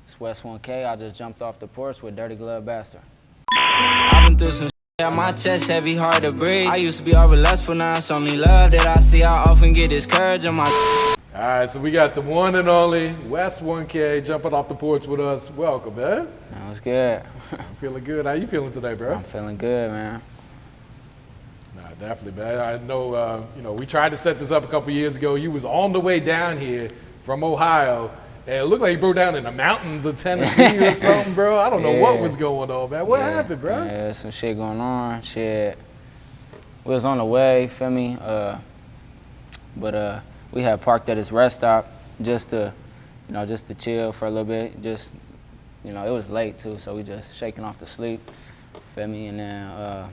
It's Wes1k. I just jumped off the porch with Dirty Glove Bastard. I've been through some shit, my chest heavy, hard to breathe. I used to be all lustful, now it's only love that I see. I often get discouraged on my. All right, so we got the one and only Wes1k jumping off the porch with us. Welcome, man. That was good. I'm feeling good. How you feeling today, bro? I'm feeling good, man. Nah, definitely, man. I know, we tried to set this up a couple years ago. You was on the way down here from Ohio, and it looked like you broke down in the mountains of Tennessee or something, bro. I don't know what was going on, man. What happened, bro? Yeah, some shit going on. Shit. We was on the way, feel me? But we had parked at this rest stop just to chill for a little bit. Just, it was late too, so we just shaking off the sleep, feel me? And then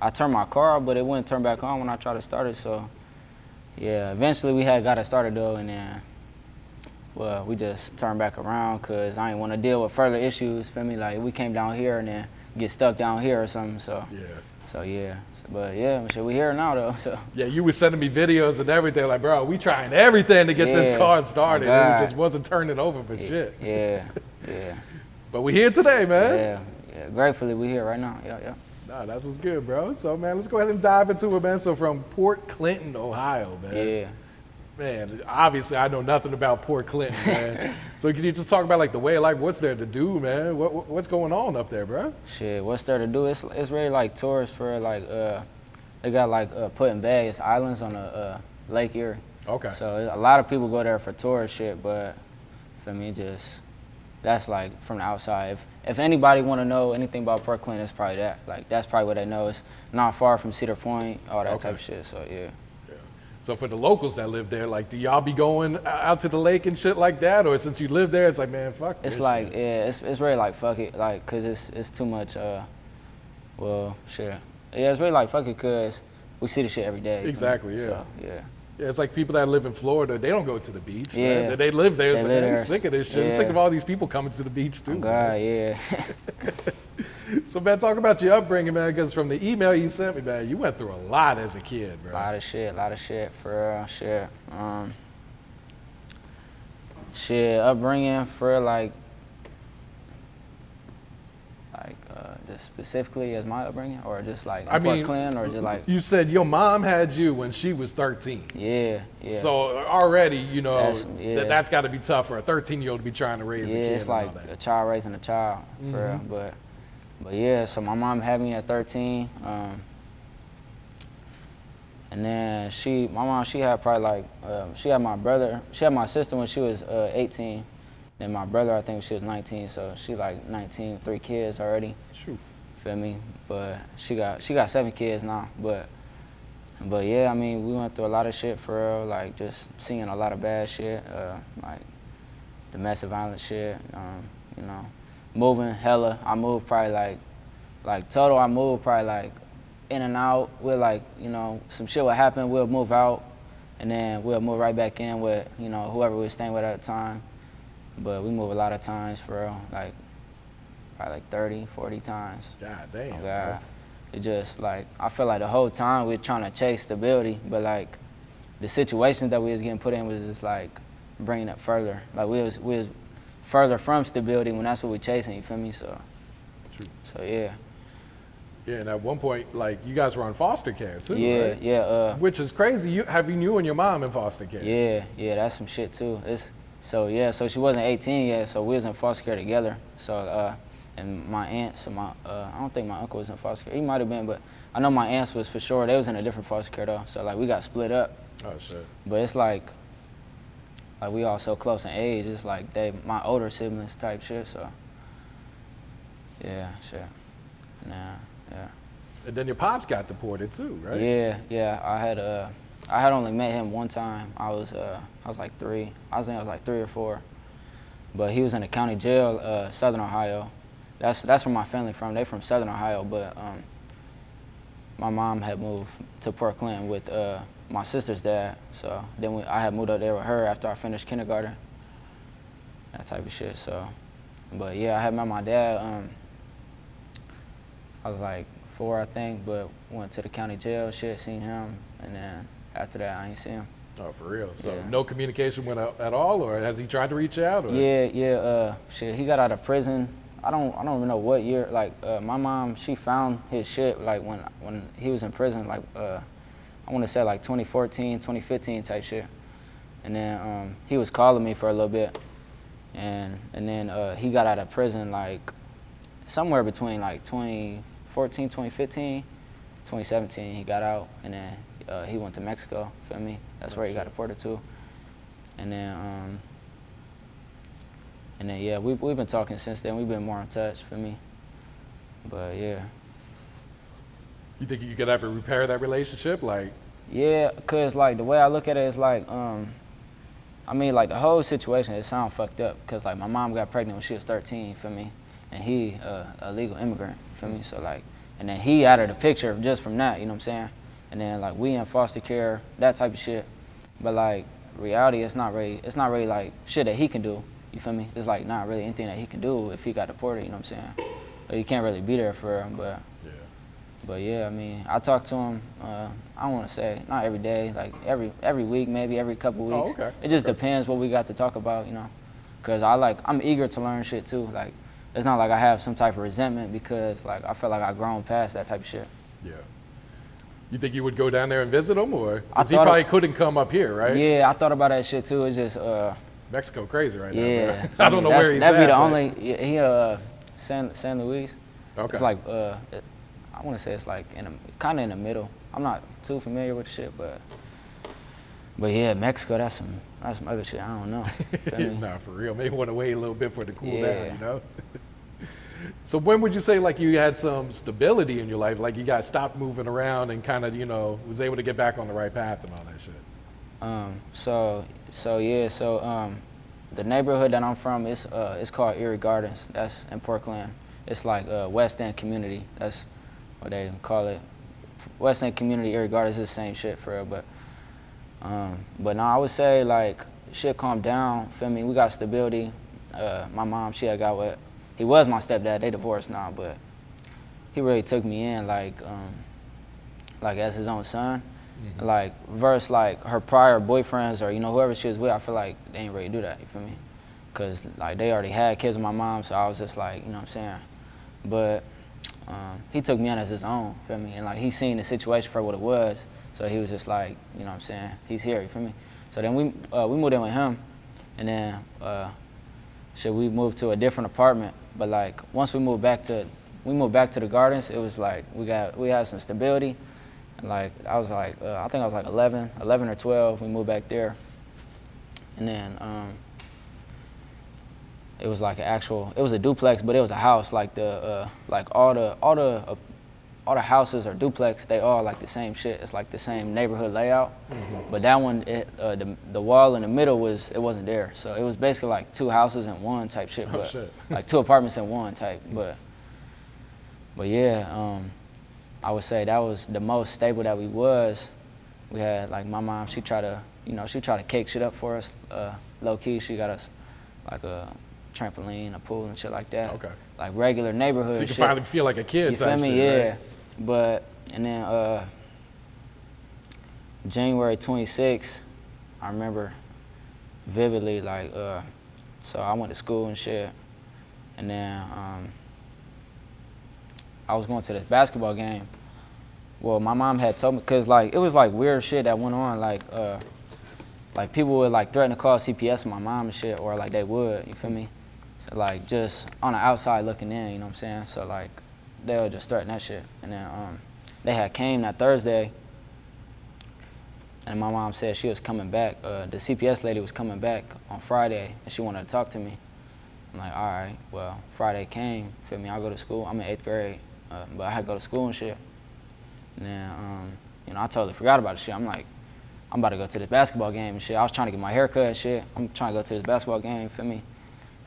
I turned my car off, but it wouldn't turn back on when I tried to start it. So yeah, eventually we had got it started though, and then we just turned back around because I didn't want to deal with further issues, feel me? Like we came down here and then get stuck down here or something. So yeah. But yeah, shit, we here now though. So yeah, you were sending me videos and everything. Like, bro, we trying everything to get this car started, and it just wasn't turning over for shit. Yeah. But we here today, man. Yeah. Gratefully, we here right now. Yeah. Nah, that's what's good, bro. So, man, let's go ahead and dive into it, man. So, from Port Clinton, Ohio, man. Yeah. Man, obviously, I know nothing about Port Clinton, man. So, can you just talk about like the way of life? What's there to do, man? What's going on up there, bro? Shit, what's there to do? It's really like tourists for like they got like put in bags islands on the Lake Erie. Okay. So a lot of people go there for tourist shit, but for me, that's like from the outside. If anybody want to know anything about Port Clinton, it's probably that. Like that's probably what they know. It's not far from Cedar Point, all that type of shit. So yeah. So for the locals that live there, like, do y'all be going out to the lake and shit like that, or since you live there, it's like, man, fuck. It's this like shit. it's really like fuck it, like, cause it's too much. Well, shit. Yeah, it's really like fuck it, cause we see the shit every day. Exactly. Yeah. So, yeah. Yeah, it's like people that live in Florida, they don't go to the beach. Yeah. Man. They live there. It's They like, live I'm there. sick of this shit. I'm Yeah. sick of all these people coming to the beach too. Oh, God, yeah. So, man, talk about your upbringing, man, because from the email you sent me, man, you went through a lot as a kid, bro. A lot of shit, for real, shit. Upbringing for like just specifically as my upbringing, or just like in Port Clinton, or just like. You said your mom had you when she was 13. Yeah. So already, that's got to be tough for a 13-year-old to be trying to raise a kid. Yeah, it's like a child raising a child, for real. But yeah, so my mom had me at 13, and then she had probably like, she had my sister when she was 18, then my brother, I think when she was 19, so she like 19, 3 kids already. Shoot. Feel me? But she got 7 kids now, but yeah, I mean, we went through a lot of shit for real, like just seeing a lot of bad shit, like domestic violence shit, moving hella. I moved probably like total, I moved probably like in and out with like, some shit would happen, we'll move out, and then we'll move right back in with, whoever we were staying with at the time. But we move a lot of times for real, like probably like 30, 40 times. God damn. Oh, God. It just like, I feel like the whole time we were trying to chase stability, but like the situations that we was getting put in was just like bringing it further. Like we was further from stability when that's what we chasing, you feel me? So, True. So yeah. Yeah, and at one point, like, you guys were on foster care too, right? Yeah. Which is crazy. You and your mom in foster care. Yeah, that's some shit too. So she wasn't 18 yet, so we was in foster care together. So, and my aunts, I don't think my uncle was in foster care. He might have been, but I know my aunts was for sure. They was in a different foster care though. So like we got split up. Oh shit. But it's like we all so close in age. It's like my older siblings type shit. So yeah, shit. Nah, yeah. And then your pops got deported too, right? Yeah. I had only met him one time. I was like 3. I think I was like 3 or 4. But he was in the county jail, Southern Ohio. That's where my family from. They from Southern Ohio, but my mom had moved to Port Clinton with my sister's dad. So then I had moved up there with her after I finished kindergarten. That type of shit. So, but yeah, I had met my dad. I was like 4, I think, but went to the county jail, seen him, and then after that, I ain't seen him. Oh, for real? So Yeah. no communication went out at all, or has he tried to reach out? Or? Yeah. Shit, he got out of prison. I don't even know what year. Like, my mom, she found his shit like when he was in prison. Like, I want to say like 2014, 2015 type shit. And then he was calling me for a little bit, and then he got out of prison like somewhere between like 2014, 2015, 2017. He got out, and then he went to Mexico. Feel me? That's where he got deported to. And then yeah, we've been talking since then. We've been more in touch. For me. But yeah. You think you could ever repair that relationship? Like, Yeah, cause like the way I look at it is like, I mean, like the whole situation, it sound fucked up. Cause like my mom got pregnant when she was 13, for me, and he a legal immigrant, for me. So like, and then he out of the picture just from that, you know what I'm saying? And then like we in foster care, that type of shit. But like reality, it's not really like shit that he can do. You feel me? It's like not really anything that he can do if he got deported. You know what I'm saying? But you can't really be there for him, but. yeah. But yeah, I mean, I talk to him, I don't want to say, not every day, like every week, maybe every couple weeks. Oh, okay. It just depends what we got to talk about, you know. Because I'm eager to learn shit too. Like, it's not like I have some type of resentment because like I feel like I've grown past that type of shit. Yeah. You think you would go down there and visit him, or? I Because he thought probably couldn't come up here, right? Yeah, I thought about that shit too. It's just, Mexico crazy right now. yeah. Bro. I don't know where he's That'd at. be the but- only, San Luis. Okay. It's like, I want to say it's like kind of in the middle. I'm not too familiar with the shit, but yeah, Mexico, that's some other shit. I don't know. Feel me? Nah, for real. Maybe want to wait a little bit for it to cool down, Yeah. you know? So when would you say like you had some stability in your life? Like you got stopped moving around and kind of, was able to get back on the right path and all that shit? So the neighborhood that I'm from is it's called Erie Gardens. That's in Portland. It's like West-End community. That's what they call it. West-End community, Erie Gardens is the same shit for real. But no, I would say like shit calmed down. Feel me? We got stability. My mom, she had got with. He was my stepdad. They divorced now, but he really took me in like as his own son. Mm-hmm. Like versus like her prior boyfriends or whoever she was with, I feel like they ain't really do that. You feel me? Cause like they already had kids with my mom, so I was just like, what I'm saying. But he took me in as his own. Feel me? And like he seen the situation for what it was, so he was just like, what I'm saying. He's here. You feel me? So then we moved in with him, and then we moved to a different apartment. But like once we moved back to the gardens, it was like we had some stability. And like I was like I think I was like 11 or 12. We moved back there, and then it was like it was a duplex, but it was a house. Like all the houses are duplex. They all like the same shit. It's like the same neighborhood layout. Mm-hmm. But that one, the wall in the middle wasn't there. So it was basically like two houses in one type shit. Oh, but shit. like two apartments in one type. But yeah, I would say that was the most stable that we was. We had like my mom. She tried to cake shit up for us. Low key, she got us like a trampoline, a pool, and shit like that. Okay. Like regular neighborhood So you shit. can finally feel like a kid You type feel me? shit, Yeah. right? But and then January 26th, I remember vividly. Like so I went to school and shit, and then I was going to this basketball game. Well, my mom had told me, cause like it was like weird shit that went on. Like people would like threaten to call CPS on my mom and shit, or like they would. You feel me? So like just on the outside looking in, you know what I'm saying? So like they'll just threaten that shit. And then they had came that Thursday, and my mom said she was coming back. The CPS lady was coming back on Friday, and she wanted to talk to me. I'm like, all right, well, Friday came, feel me? I go to school. I'm in 8th grade, but I had to go to school and shit. And then, I totally forgot about the shit. I'm like, I'm about to go to this basketball game and shit. I was trying to get my hair cut and shit. I'm trying to go to this basketball game, feel me?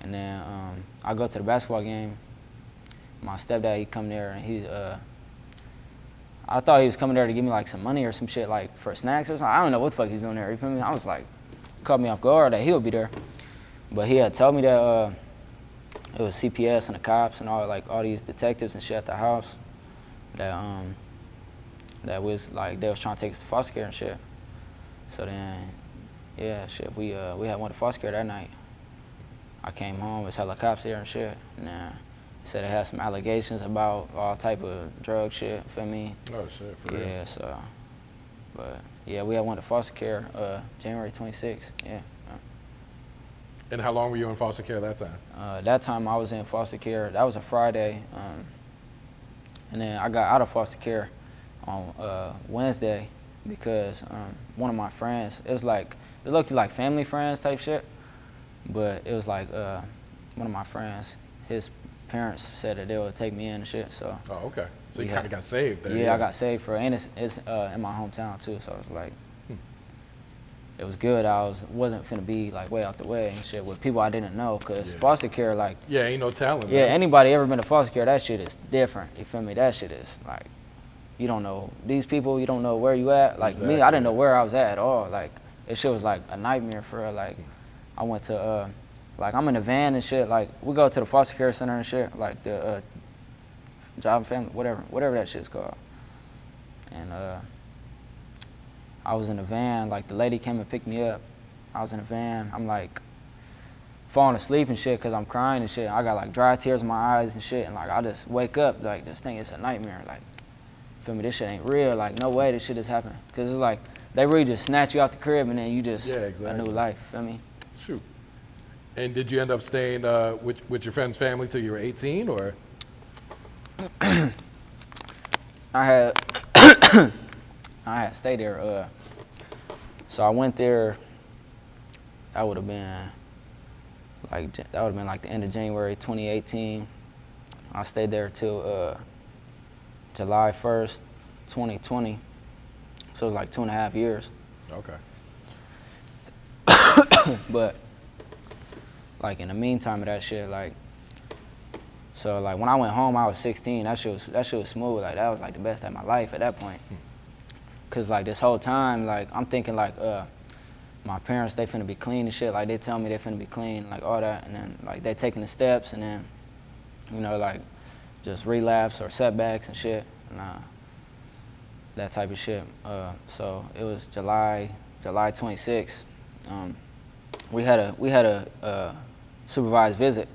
And then I go to the basketball game. My stepdad, he come there, and I thought he was coming there to give me like some money or some shit, like for snacks or something. I don't know what the fuck he's doing there, you feel me? I was like, caught me off guard that he would be there. But he had told me that it was CPS and the cops and all these detectives and shit at the house that was like, they was trying to take us to foster care and shit. So then, yeah, shit, we had went to foster care that night. I came home, it was hella cops there and shit. And then said they had some allegations about all type of drug shit, feel me? Oh shit, for real. Yeah, so, but yeah, we had went to foster care January 26th, yeah. And how long were you in foster care that time? That time I was in foster care, that was a Friday. And then I got out of foster care on Wednesday because one of my friends, it looked like family friends type shit, but it was like one of my friends, his parents said that they would take me in and shit, so. Oh, okay. So you kind of got saved there. Yeah, I got saved and it's in my hometown too, so it was like, it was good. I wasn't finna be like way out the way and shit with people I didn't know, cause foster care, like. Yeah, ain't no telling. Yeah, man. anybody ever been to foster care, that shit is different, you feel me? That shit is like, you don't know these people, you don't know where you at. Like me, I didn't know where I was at all. Like, this shit was like a nightmare for real. Like, I went to, like I'm in a van and shit, like we go to the foster care center and shit, like the job and family, whatever that shit's called. And I was in a van, like the lady came and picked me up. I was in a van, I'm like falling asleep and shit cause I'm crying and shit. I got like dry tears in my eyes and shit, and like I just wake up like this thing, it's a nightmare. Like, feel me, this shit ain't real. Like, no way this shit is happening. Cause it's like, they really just snatch you out the crib and then you just, a new life, feel me? Shoot. And did you end up staying with your friend's family till you were 18, or? I had stayed there. So I went there. That would have been like the end of January 2018. I stayed there till July 1st, 2020. So it was like 2.5 years. Okay. But like in the meantime of that shit, like, so like when I went home, I was 16. That shit was smooth. Like, that was like the best day of my life at that point. Cause like this whole time, like I'm thinking like my parents, they finna be clean and shit. Like they tell me they finna be clean, like all that, and then like they taking the steps, and then, you know, like just relapse or setbacks and shit, and that type of shit. So it was July 26th. We had a supervised visit,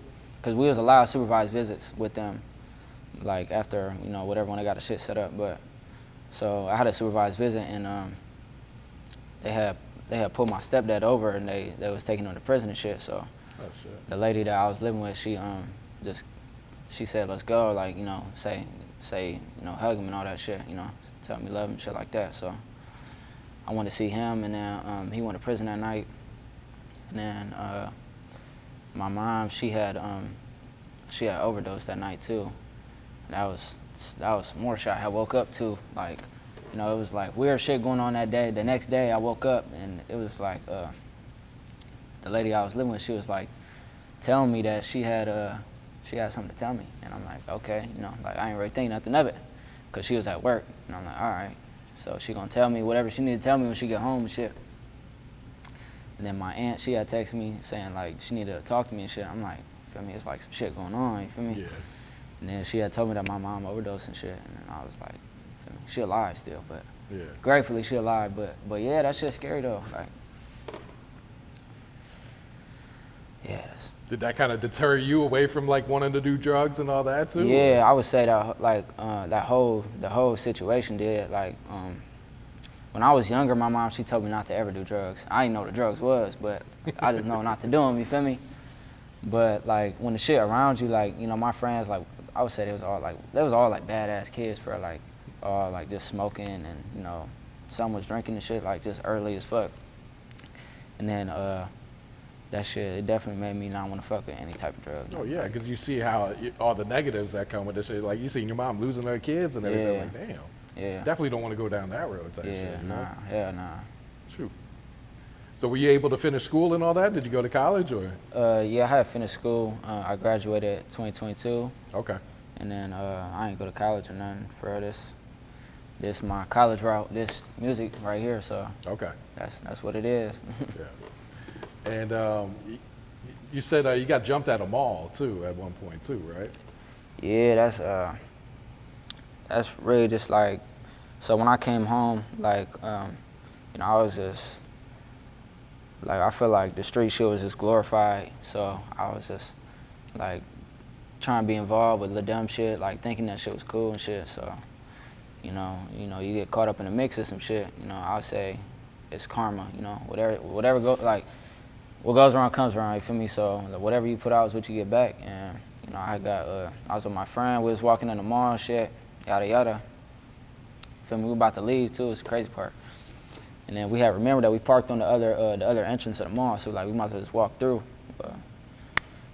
cause we was allowed supervised visits with them, like after, you know, whatever, when they got the shit set up. But so I had a supervised visit, and they had pulled my stepdad over, and they was taking him to prison and shit. So the lady that I was living with, she said, let's go, like, you know, say, you know, hug him and all that shit, you know, tell me love him, shit like that. So I went to see him, and then he went to prison that night. And then my mom, she had overdosed that night too. And that was some more shit I had woke up to. Like, you know, it was like weird shit going on that day. The next day I woke up, and it was like the lady I was living with, she was like telling me that she had something to tell me. And I'm like, okay, you know, like I ain't really think nothing of it, cause she was at work. And I'm like, all right. So she gonna tell me whatever she need to tell me when she get home and shit. And then my aunt, she had texted me saying like she needed to talk to me and shit. I'm like, feel me, it's like some shit going on, you feel me? Yeah. And then she had told me that my mom overdosed and shit, and then I was like, feel me? She alive still, but gratefully she alive, but yeah, that shit's scary though. Like, yeah. Did that kind of deter you away from like wanting to do drugs and all that too? Yeah, I would say that like the whole situation did. Like, when I was younger, my mom, she told me not to ever do drugs. I didn't know what drugs was, but I just know not to do them, you feel me? But like when the shit around you, like, you know, my friends, like I would say they was all like badass kids for like all like just smoking, and, you know, some was drinking and shit like just early as fuck. And then that shit, it definitely made me not want to fuck with any type of drug. Oh yeah, because you see how all the negatives that come with this shit. Like you seen your mom losing her kids and everything. Yeah. Like, damn. Yeah. Definitely don't want to go down that road type shit. Yeah, You know? nah, hell nah. True. So were you able to finish school and all that? Did you go to college or? Yeah, I had finished school. I graduated 2022. Okay. And then I ain't go to college or nothing for this my college route, this music right here. So Okay. that's what it is. Yeah. And you said you got jumped at a mall too at one point too, right? Yeah, that's really just like, so when I came home, like you know, I was just, like, I feel like the street shit was just glorified. So I was just, like, trying to be involved with the dumb shit, like, thinking that shit was cool and shit. So, you know, you get caught up in the mix of some shit. You know, I would say it's karma. You know, whatever like, what goes around comes around. You feel me? So like, whatever you put out is what you get back. And you know, I was with my friend. We was walking in the mall, shit, yada yada. Feel me? We about to leave too. It's the crazy part. And then we had remembered that we parked on the other entrance of the mall. So like, we might as well just walk through. But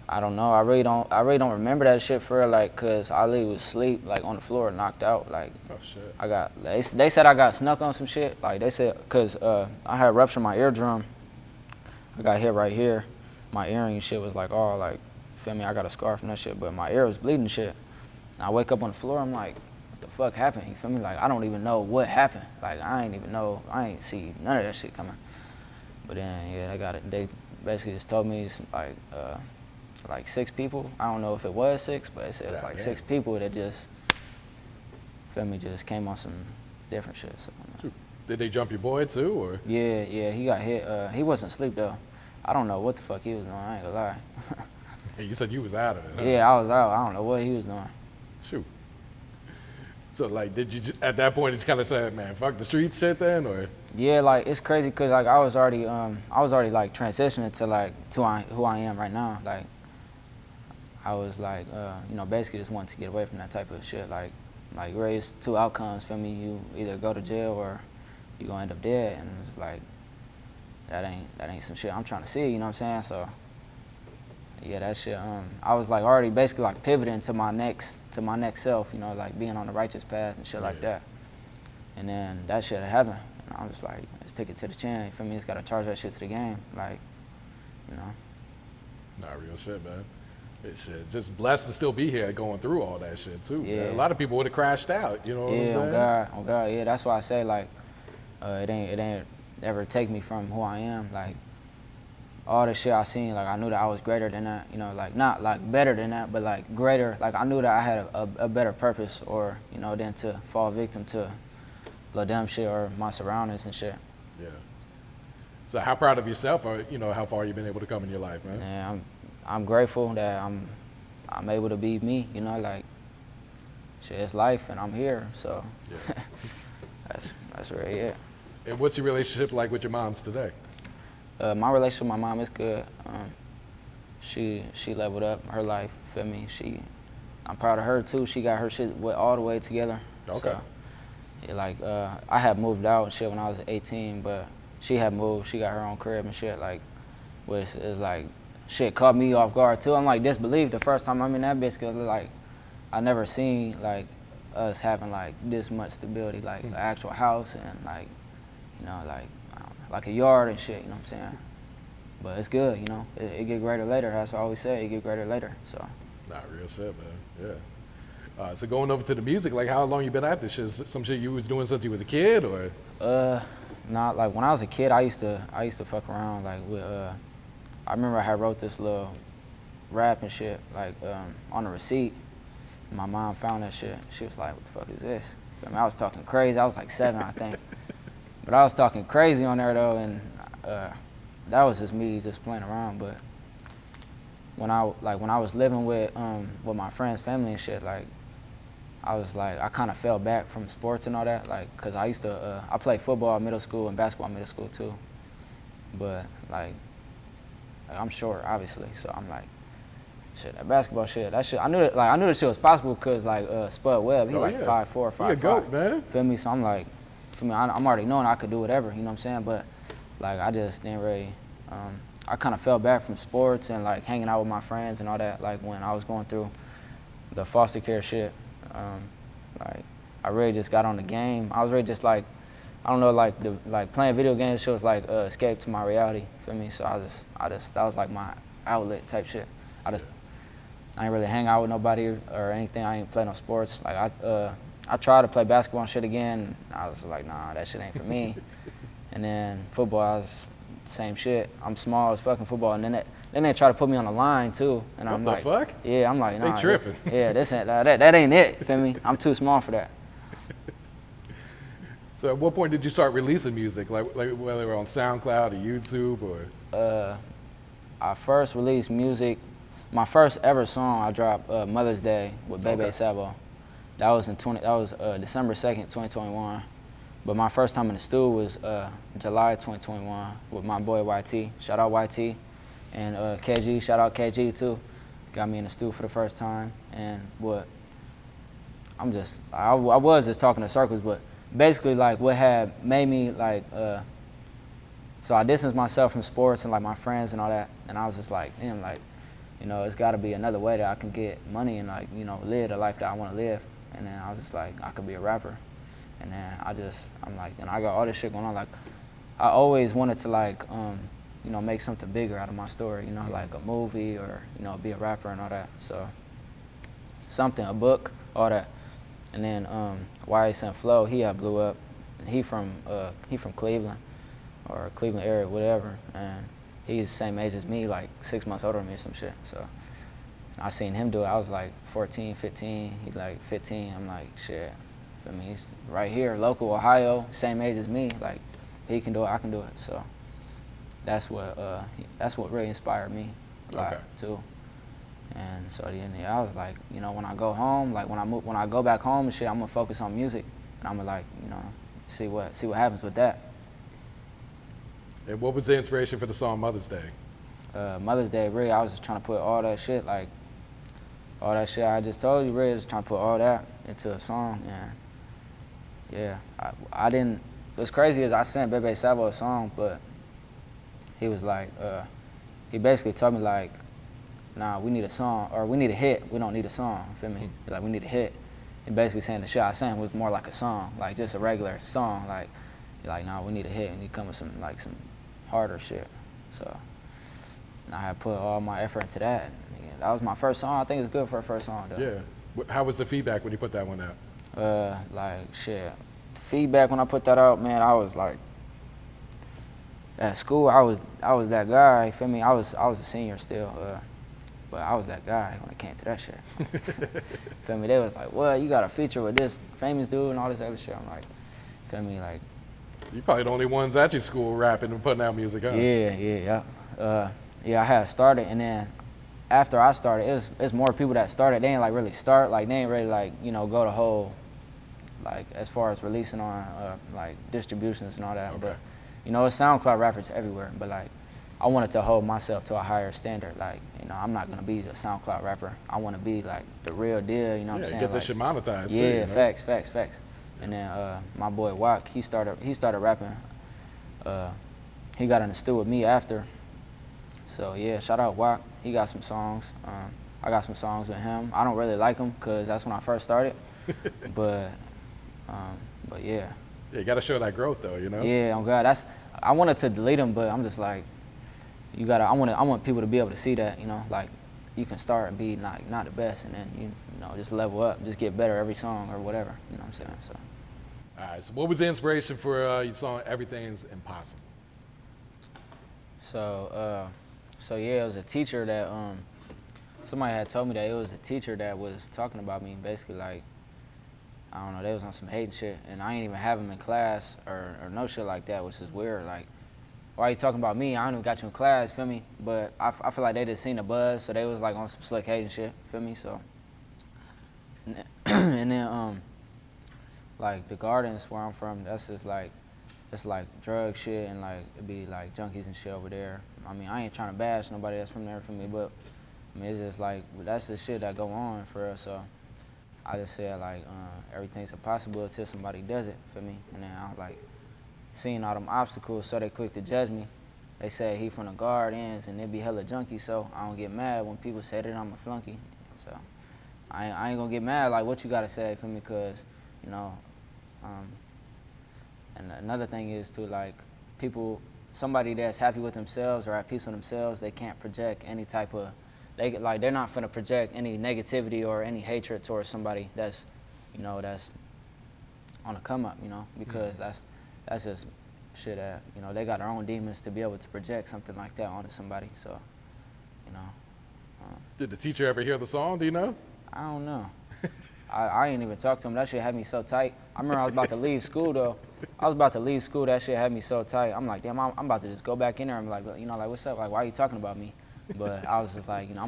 I don't know. I really don't remember that shit for real, like, cause Ali was asleep, like, on the floor, knocked out. Like, oh shit. They said I got snuck on some shit. Like, they said, cause I had ruptured my eardrum. I got hit right here. My earring and shit was like, oh, like, feel me? I got a scar from that shit, but my ear was bleeding and shit. And I wake up on the floor. I'm like, what the fuck happened? You feel me? Like, I don't even know what happened. Like, I ain't see none of that shit coming. But then, yeah, they got it. They basically just told me, like 6 people. I don't know if it was 6, but it said it was like 6 people that just, feel me, just came on some different shit. So, did they jump your boy too, or? Yeah, he got hit. He wasn't asleep though. I don't know what the fuck he was doing. I ain't gonna lie. Hey, you said you was out of it. Huh? Yeah, I was out. I don't know what he was doing. Shoot. So like, did you at that point just kind of say, man, fuck the street shit then, or? Yeah, like, it's crazy because like I was already like transitioning to who I am right now. Like, I was like, you know, basically just wanting to get away from that type of shit. Like raise 2 outcomes, feel me? You either go to jail or you gonna end up dead, and it's like, that ain't some shit I'm trying to see, you know what I'm saying? So, yeah, that shit, I was like already basically like pivoting to my next self, you know, like being on the righteous path and shit like that. And then that shit had happened, and I'm just like, let's take it to the chin, you feel me? Just gotta charge that shit to the game, like, you know. Nah, real shit, man. Shit, just blessed to still be here going through all that shit too. Yeah. Man. A lot of people would have crashed out, you know what I'm saying? On God, yeah. That's why I say, like, it ain't ever take me from who I am. Like, all the shit I seen, like, I knew that I was greater than that, you know, like, not like better than that, but like greater. Like, I knew that I had a better purpose, or, you know, than to fall victim to the dumb shit or my surroundings and shit. Yeah. So how proud of yourself, or, you know, how far you've been able to come in your life, man? Yeah, I'm grateful that I'm able to be me, you know, like, shit, it's life and I'm here, so yeah. that's really it. And what's your relationship like with your moms today? My relationship with my mom is good. She leveled up her life, feel me? I'm proud of her too. She got her shit all the way together. Okay. So, yeah, like, I had moved out and shit when I was 18, but she had moved. She got her own crib and shit, like, which is like, shit caught me off guard too. I'm like disbelieved the first time I'm in that bitch, cause like I never seen like us having like this much stability, like an actual house and like, you know, like a yard and shit, you know what I'm saying? But it's good, you know. It get greater later. That's what I always say. It get greater later. So. Nah, real shit, man. Yeah. So going over to the music, like, how long you been at this shit? Some shit you was doing since you was a kid, or? Not like when I was a kid. I used to fuck around like with. I remember I had wrote this little rap and shit, like, on a receipt. My mom found that shit. She was like, what the fuck is this? I mean, I was talking crazy. I was like 7, I think. But I was talking crazy on there, though, and that was just me just playing around. But when I was living with my friend's family and shit, like, I kind of fell back from sports and all that, like, because I played football in middle school and basketball in middle school, too. But, like, I'm short, obviously, so I'm like, shit, that basketball shit, that shit, I knew that shit was possible because, like, Spud Webb, he 5'4", 5'5". He a goat, man. Feel me? So I'm like, I'm already knowing I could do whatever, you know what I'm saying? But, like, I just didn't really, I kind of fell back from sports and, like, hanging out with my friends and all that, like, when I was going through the foster care shit. Like, I really just got on the game. I was really just, like, I don't know, like playing video games shit was like escape to my reality, feel me? So I just that was like my outlet type shit. I ain't really hang out with nobody or anything. I ain't play no sports. Like, I tried to play basketball and shit again. And I was like, nah, that shit ain't for me. And then football, I was same shit. I'm small as fucking football, and then they try to put me on the line too. And I'm like, what the fuck? Yeah, I'm like, nah. They tripping. Yeah, this ain't that ain't it. Feel me? I'm too small for that. So at what point did you start releasing music, like whether on SoundCloud or YouTube or? I first released music. My first ever song I dropped Mother's Day with Bebe Sabo. That was December 2nd, 2021. But my first time in the studio was July 2021 with my boy YT. Shout out YT. And KG, shout out KG too. Got me in the studio for the first time. And I was just talking in circles, but basically like what had made me like, so I distanced myself from sports and like my friends and all that. And I was just like, man, like, you know, it's gotta be another way that I can get money and like, you know, live the life that I wanna live. And then I was just like, I could be a rapper. And then I'm like, you know, I got all this shit going on. Like, I always wanted to like, you know, make something bigger out of my story, you know, like a movie or, you know, be a rapper and all that. So a book, all that. And then YS Flow, he had blew up. He from Cleveland or Cleveland area, whatever. And he's the same age as me, like 6 months older than me or some shit. So I seen him do it. I was like 14, 15. He's like 15. I'm like, shit. I mean, he's right here, local Ohio, same age as me. Like, he can do it, I can do it. So that's what really inspired me a lot too. And so then I was like, you know, when I go home, like when I go back home and shit, I'm gonna focus on music, and I'm gonna like, you know, see what happens with that. And what was the inspiration for the song Mother's Day? Mother's Day, really, I was just trying to put all that shit I just told you, really, just trying to put all that into a song. And yeah, I didn't. What's crazy is I sent Bebe Sabo a song, but he was like, he basically told me like, nah, we need a song, or we need a hit. We don't need a song, feel me? Like, we need a hit. He basically saying the shit I sang was more like a song, like just a regular song. Like, nah, we need a hit, and he come with some harder shit. So, and I had put all my effort into that. And, that was my first song. I think it's good for a first song, though. Yeah. How was the feedback when you put that one out? Like, shit. Feedback when I put that out, man, I was like, at school, I was that guy, feel me? I was a senior still, but I was that guy when it came to that shit. Feel me? They was like, well, you got a feature with this famous dude and all this other shit. I'm like, feel me? Like, you probably the only ones at your school rapping and putting out music, huh? Yeah. I had started, and then after I started, it's more people that started. They ain't like really start, like they ain't really like, you know, go the whole, like as far as releasing on like distributions and all that. But you know, it's SoundCloud rappers everywhere. But like, I wanted to hold myself to a higher standard. Like, you know, I'm not gonna be a SoundCloud rapper. I want to be like the real deal. You know what I'm saying? Get this shit monetized. Yeah, too, you know? Yeah, you got to show that growth though, you know. Yeah, oh God, I wanted to delete them, but I'm just like, I want people to be able to see that, you know, like you can start and be like not the best, and then you know just level up, just get better every song or whatever, you know what I'm saying? So. All right. So what was the inspiration for your song "Everything's Impossible"? So yeah, it was a teacher that somebody had told me that it was a teacher that was talking about me, basically like, I don't know, they was on some hating shit, and I ain't even have him in class or no shit like that, which is weird. Like, why are you talking about me? I don't even got you in class, feel me? But I feel like they just seen the buzz, so they was like on some slick hating shit, feel me? So, and then like the gardens where I'm from, that's just like, it's like drug shit and like it be like junkies and shit over there. I mean, I ain't trying to bash nobody that's from there for me, but I mean, it's just like, that's the shit that go on for us. So I just said like, everything's impossible until somebody does it for me. And then I'm like, seeing all them obstacles, so they quick to judge me. They say he from the gardens and they be hella junkies, so I don't get mad when people say that I'm a flunky. So I ain't gonna get mad like what you gotta say for me, cause you know. And another thing is too, like people, somebody that's happy with themselves or at peace with themselves, they can't project any type of, they're not finna project any negativity or any hatred towards somebody that's, you know, that's on the come up, you know, because that's just shit that, you know, they got their own demons to be able to project something like that onto somebody. So, you know. Did the teacher ever hear the song? Do you know? I don't know. I ain't even talked to him. That shit had me so tight. I remember I was about to leave school though, I was about to leave school. That shit had me so tight. I'm like, damn, I'm about to just go back in there and be like, you know, like, what's up? Like, why are you talking about me? But I was just like, you know,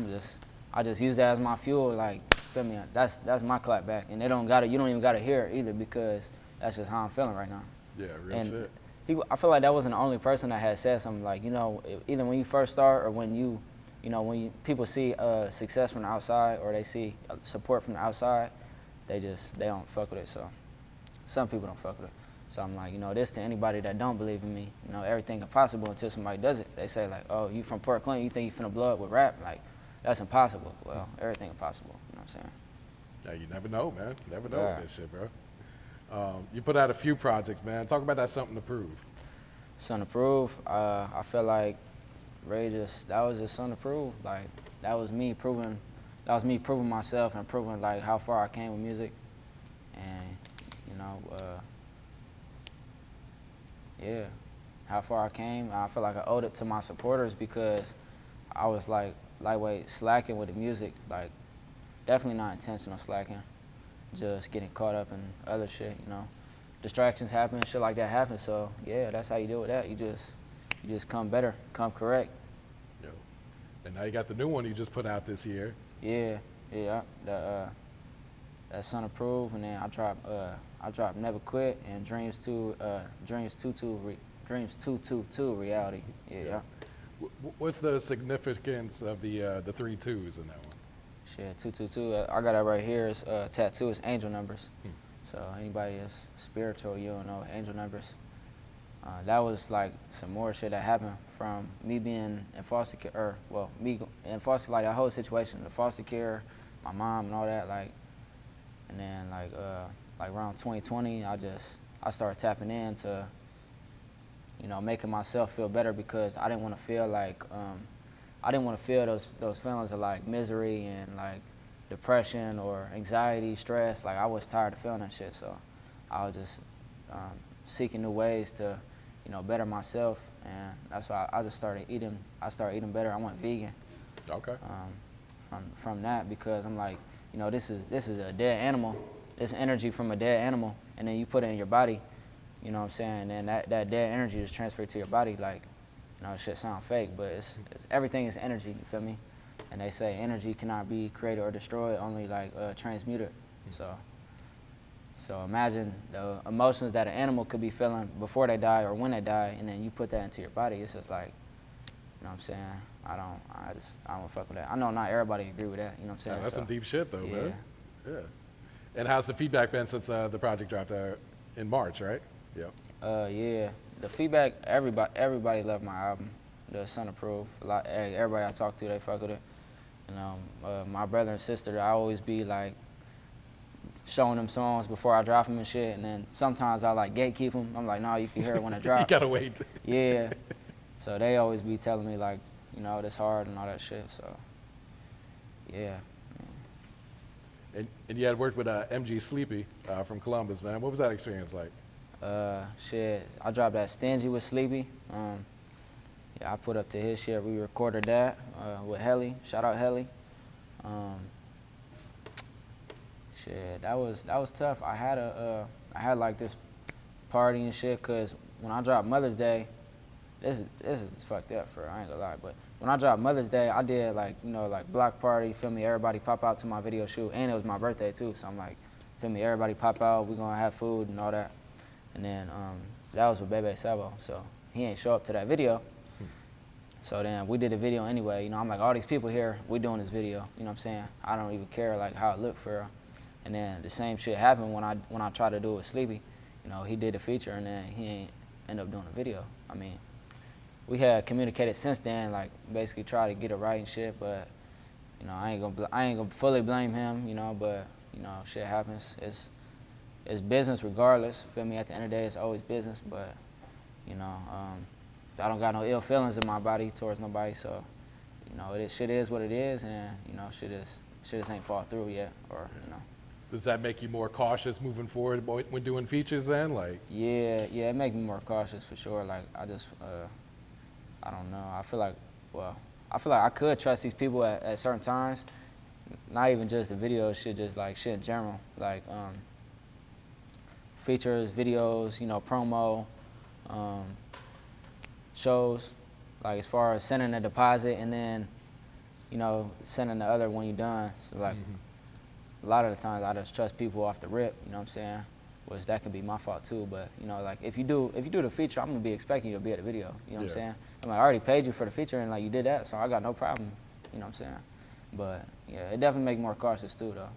I just use that as my fuel. Like, feel me? That's my clap back, and you don't even gotta hear it either, because that's just how I'm feeling right now. Yeah, real shit. I feel like that wasn't the only person that had said something like, you know, either when you first start or when people see success from the outside or they see support from the outside, they don't fuck with it. So some people don't fuck with it. So I'm like, you know, this to anybody that don't believe in me, you know, everything is possible until somebody does it. They say like, oh, you from Porch, you think you finna blow up with rap? Like, that's impossible. Well, everything is possible. You know what I'm saying? Yeah, you never know, man. You never know with this shit, bro. You put out a few projects, man. Talk about that Something to Prove. Something to Prove. I feel like that was just something to prove. Like, that was me proving myself and proving like how far I came with music. And, you know, yeah, how far I came. I feel like I owed it to my supporters, because I was like lightweight slacking with the music. Like, definitely not intentional slacking, just getting caught up in other shit, you know. Distractions happen, shit like that happens. So yeah, that's how you deal with that. You just come better, come correct. Yo. And now you got the new one you just put out this year. Yeah. That's Something to Prove, and then I dropped Neva Quit and Dreams 222 Reality. Yeah. What's the significance of the 3 2s in that one? Shit, 222. I got that right here. It's tattoo. It's angel numbers. So anybody that's spiritual, you don't know angel numbers. That was like some more shit that happened from me being in foster care, me in foster, like that whole situation, the foster care, my mom and all that, like, and then like around 2020, I started tapping into, you know, making myself feel better, because I didn't want to feel like, I didn't want to feel those feelings of like misery and like depression or anxiety, stress. Like, I was tired of feeling that shit, so I was just seeking new ways to, you know, better myself, and that's why I just started eating. I started eating better. I went vegan. Okay. From that, because I'm like, you know, this is a dead animal. This energy from a dead animal, and then you put it in your body. You know what I'm saying? And that dead energy is transferred to your body. Like, you know, it shit sound fake, but it's everything is energy. You feel me? And they say energy cannot be created or destroyed, only like transmuted. So imagine the emotions that an animal could be feeling before they die or when they die, and then you put that into your body. It's just like, you know what I'm saying? I don't fuck with that. I know not everybody agree with that. You know what I'm saying? That's some deep shit though, yeah. man. Yeah. And how's the feedback been since the project dropped in March, right? Yep. Yeah. The feedback, everybody loved my album, the Something to Prove. Everybody I talked to, they fuck with it. You know, my brother and sister, I always be like showing them songs before I drop them and shit, and then sometimes I like gatekeep them. I'm like, no, you can hear it when I drop. You gotta wait. Yeah. So they always be telling me like, you know, this hard and all that shit. So yeah. And you had worked with MG Sleepy from Columbus, man. What was that experience like? Shit, I dropped that Stingy with Sleepy. Yeah, I put up to his shit. We recorded that with Helly. Shout out Helly. Shit, that was tough. I had like this party and shit, cause when I dropped Mother's Day, this is fucked up for, I ain't gonna lie, but when I dropped Mother's Day, I did like, you know, like block party, feel me, everybody pop out to my video shoot, and it was my birthday too, so I'm like, feel me, everybody pop out, we gonna have food and all that. And then that was with Bebe Sabo, so he ain't show up to that video. So then we did a video anyway, you know, I'm like, all these people here, we doing this video, you know what I'm saying? I don't even care like how it looked for real. And then the same shit happened when I tried to do it with Sleepy. You know, he did the feature and then he ain't end up doing a video. I mean, we had communicated since then, like basically try to get it right and shit, but you know, I ain't gonna fully blame him, you know, but you know, shit happens. It's business regardless. Feel me? At the end of the day, it's always business. But you know, I don't got no ill feelings in my body towards nobody. So you know, shit is what it is, and you know, shit just ain't fall through yet, or you know. Does that make you more cautious moving forward when doing features then? Like, yeah, it make me more cautious for sure. Like I don't know. I feel like I could trust these people at certain times. Not even just the video shit, just like shit in general. Like features, videos, promo, shows, like as far as sending a deposit and then, sending the other when you're done. So like a lot of the times I just trust people off the rip, you know what I'm saying? Which that could be my fault too, but like if you do the feature, I'm gonna be expecting you to be at the video, you know what I'm saying? I already paid you for the feature and like you did that, so I got no problem, you know what I'm saying? But yeah, it definitely make more cautious too though.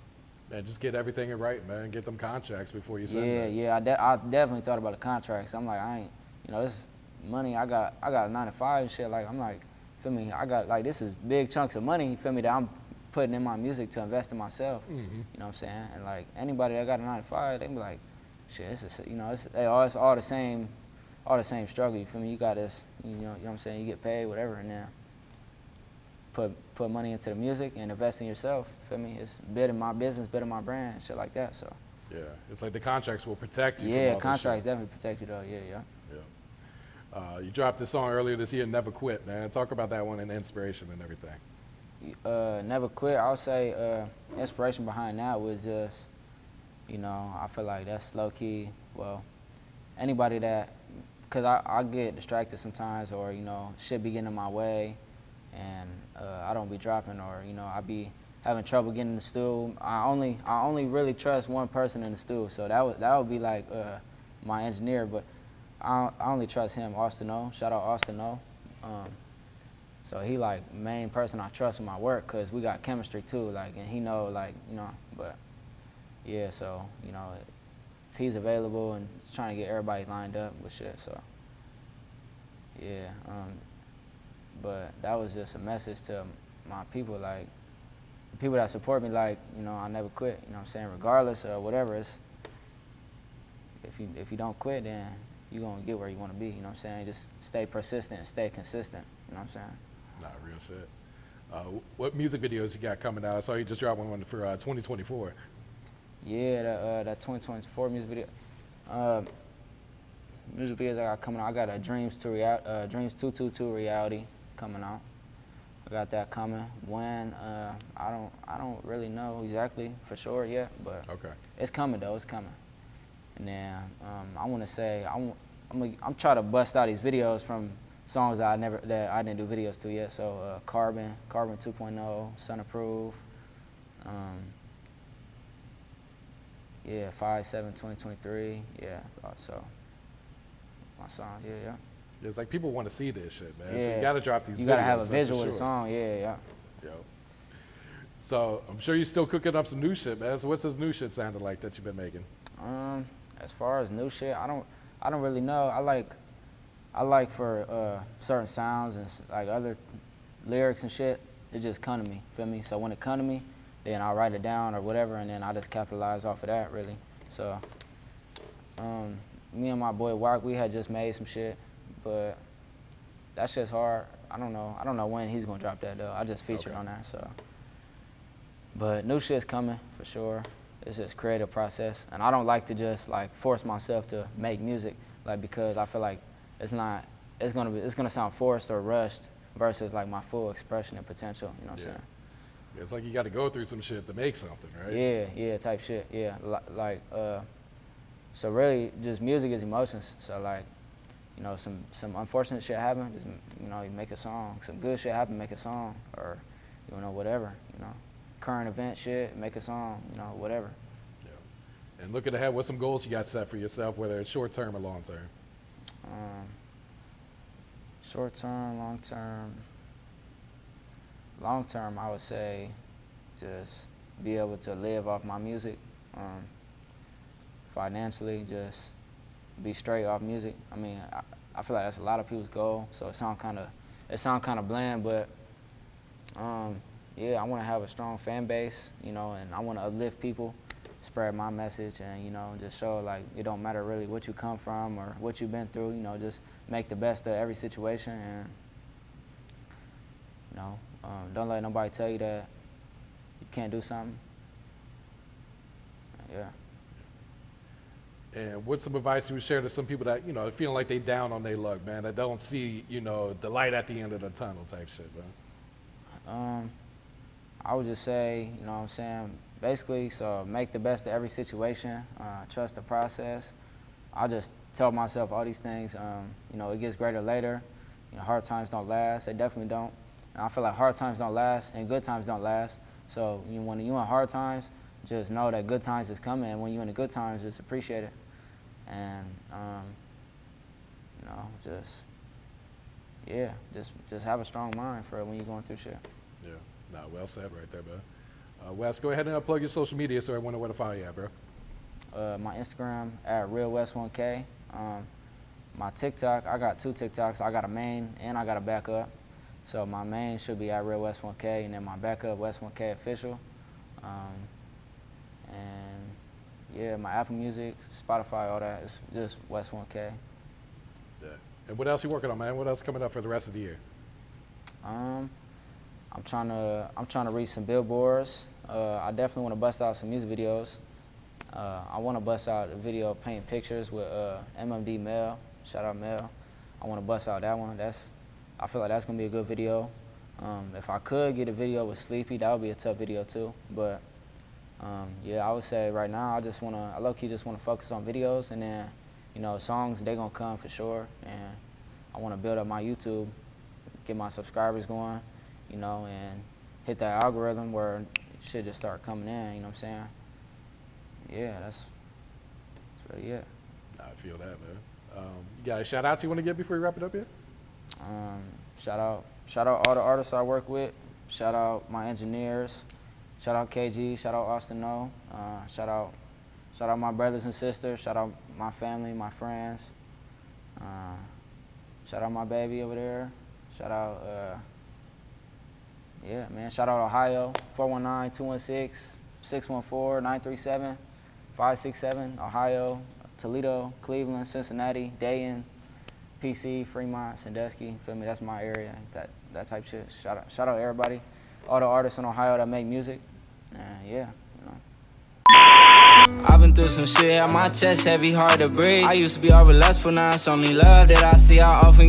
Man, just get everything right, man. Get them contracts before you send Yeah, them. yeah, I definitely thought about the contracts. I'm like, I ain't, this money, I got a 9 to 5 and shit, like I'm like, feel me, I got like, this is big chunks of money, you feel me, that I'm putting in my music to invest in myself, you know what I'm saying? And like anybody that got a 9 to 5, they be like, shit, it's all the same struggle, you feel me? You got this, you know what I'm saying? You get paid, whatever, and then put money into the music and invest in yourself, feel me? It's building my business, building my brand, shit like that, so. Yeah, it's like the contracts will protect you. Yeah, from all contracts definitely protect you though, yeah. You dropped this song earlier this year, Neva Quit, man. Talk about that one and inspiration and everything. Neva Quit, I would say inspiration behind that was just, I feel like that's low key, well, anybody that, cause I get distracted sometimes or, shit be getting in my way and I don't be dropping or, I be having trouble getting in the studio. I only really trust one person in the studio, so that would be like my engineer, but I only trust him, Austin O. Shout out Austin O. So he like main person I trust in my work because we got chemistry too, like, and he know like, but yeah, so, if he's available and trying to get everybody lined up with shit, so yeah, but that was just a message to my people, like, the people that support me, like, I never quit, you know what I'm saying, regardless of whatever, it's, if you don't quit, then you're gonna get where you wanna be, you know what I'm saying, just stay persistent, stay consistent, you know what I'm saying. Nah, real shit. What music videos you got coming out? I saw you just dropped one for 2024. Yeah, that 2024 music video. Music videos I got coming out. I got a Dreams 222 reality coming out. I got that coming. When I don't really know exactly for sure yet, but okay, it's coming though. It's coming. And then I want to say I'm trying to bust out these videos from songs that I didn't do videos to yet. So Carbon 2.0, Sun Approved. Yeah, 5/7/2023. Yeah, so my song. Yeah. It's like people want to see this shit, man. Yeah. So you got to drop these. You videos, got to have a that's visual for with the sure. song. Yeah. Yo. So I'm sure you're still cooking up some new shit, man. So what's this new shit sounding like that you've been making? As far as new shit, I don't really know. I like for certain sounds and like other lyrics and shit, it just come to me, feel me? So when it come to me, then I'll write it down or whatever, and then I just capitalize off of that, really. So me and my boy Wes1k, we had just made some shit, but that shit's hard. I don't know when he's gonna drop that though. I just featured on that, so. But new shit's coming for sure. It's just creative process, and I don't like to just like force myself to make music, like, because I feel like it's gonna sound forced or rushed versus like my full expression and potential. You know what I'm saying? It's like you got to go through some shit to make something, right? Yeah, type shit. Yeah, like so really, just music is emotions. So like, some unfortunate shit happen, just you make a song. Some good shit happen, make a song, or whatever. Current event shit, make a song. Whatever. Yeah. And looking ahead, what's some goals you got set for yourself, whether it's short term or long term? Short term, long term. Long term, I would say just be able to live off my music. Financially, just be straight off music. I mean, I feel like that's a lot of people's goal. So it sound kind of bland, but yeah, I want to have a strong fan base, and I want to uplift people, spread my message, and just show like it don't matter really what you come from or what you've been through. Just make the best of every situation, and don't let nobody tell you that you can't do something. Yeah. And what's some advice you would share to some people that, feeling like they down on their luck, man, that don't see, the light at the end of the tunnel type shit, man? I would just say, what I'm saying, basically, so make the best of every situation, trust the process, I just tell myself all these things. You know, it gets greater later. You know, hard times don't last. They definitely don't. And I feel like hard times don't last and good times don't last. So when you're in hard times, just know that good times is coming. And when you're in the good times, just appreciate it. And you know, just have a strong mind for when you're going through shit. Yeah, nah, well said right there, bro. Wes, go ahead and plug your social media so everyone knows where to follow you at, bro. My Instagram at Wes1k. My TikTok, I got 2 TikToks. I got a main and I got a backup. So my main should be at Wes1k, and then my backup, Wes1k official. And yeah, my Apple Music, Spotify, all that, it's just Wes1k. Yeah. And what else you working on, man? What else coming up for the rest of the year? I'm trying to reach some billboards. I definitely want to bust out some music videos. I want to bust out a video of painting pictures with MMD Mel. Shout out Mel. I want to bust out that one. I feel like that's gonna be a good video. If I could get a video with Sleepy, that would be a tough video too. But yeah, I would say right now I low-key just want to focus on videos, and then you know, songs, they gonna come for sure. And I want to build up my YouTube, get my subscribers going, you know, and hit that algorithm where shit just start coming in. You know what I'm saying? Yeah, that's really it. I feel that, man. You got a shout out you want to give before you wrap it up here? Shout out all the artists I work with. Shout out my engineers. Shout out KG. Shout out Austin O. Shout out my brothers and sisters. Shout out my family, my friends. Shout out my baby over there. Shout out, yeah, man. Shout out Ohio, 419-216-614-937-567. Ohio, Toledo, Cleveland, Cincinnati, Dayton, PC, Fremont, Sandusky. Feel me? That's my area. That type shit. Shout out everybody, all the artists in Ohio that make music. Yeah, you know. I've been through some shit, my chest heavy, hard to breathe. I used to be all lustful, now it's only love that I see. I often